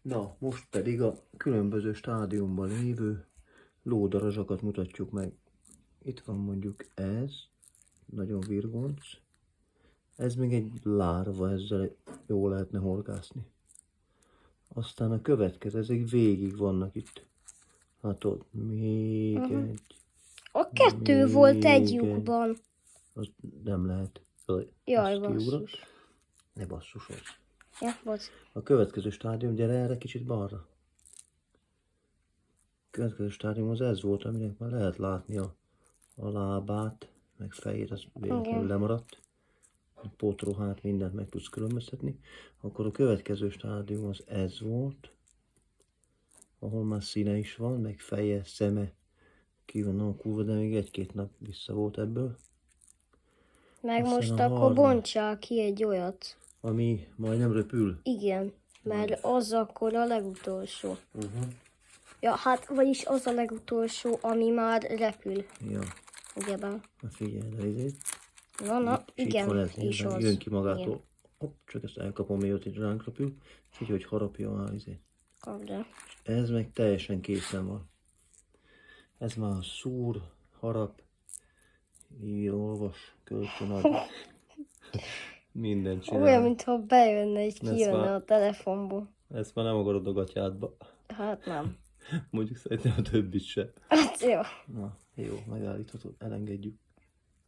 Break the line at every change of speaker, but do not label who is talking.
Na, most pedig a különböző stádiumban lévő lódarazsakat mutatjuk meg. Itt van mondjuk ez, nagyon virgonc. Ez még egy lárva, ezzel jól lehetne horgászni. Aztán a következő, ezek végig vannak itt. Látod, még egy.
A kettő
még
volt egy lyukban.
Az nem lehet.
Jaj,
Azt kiugrott.
basszus.
Ne basszus az.
Ja, bocs.
A következő stádium, gyere erre kicsit balra. A következő stádium az ez volt, aminek már lehet látni a lábát, meg fejét, az véletlenül lemaradt. A pótruhát, mindent meg tudsz különböztetni. Akkor a következő stádium az ez volt, ahol már színe is van, meg feje, szeme ki van alakulva, de még egy-két nap vissza volt ebből.
Meg
Aztán
most
a
akkor
harmadik.
bontsál ki egy olyat.
Ami majdnem röpül.
Igen, mert az akkor a legutolsó.
Uh-huh.
Ja, hát, vagyis az a legutolsó, ami már repül.
Ja,
Ugyebár.
na figyelj, de ezért.
Na,
És itt
igen,
van ez,
és az.
jön ki magától.
Igen.
Hopp, csak ezt elkapom, mielőtt itt ránk repül. És így, hogy harapja már izé.
Kapd el.
Ez meg teljesen készen van. Ez már szúr, harap, így olvas, kölcsön ad. Mindent csinál.
Olyan, mintha bejönne és
Ez
kijönne
már-
a telefonból.
Ezt már nem akarod a gatyádba.
Hát nem.
Mondjuk szerintem a többit se.
Hát jó.
Na, jó, megállíthatod, elengedjük.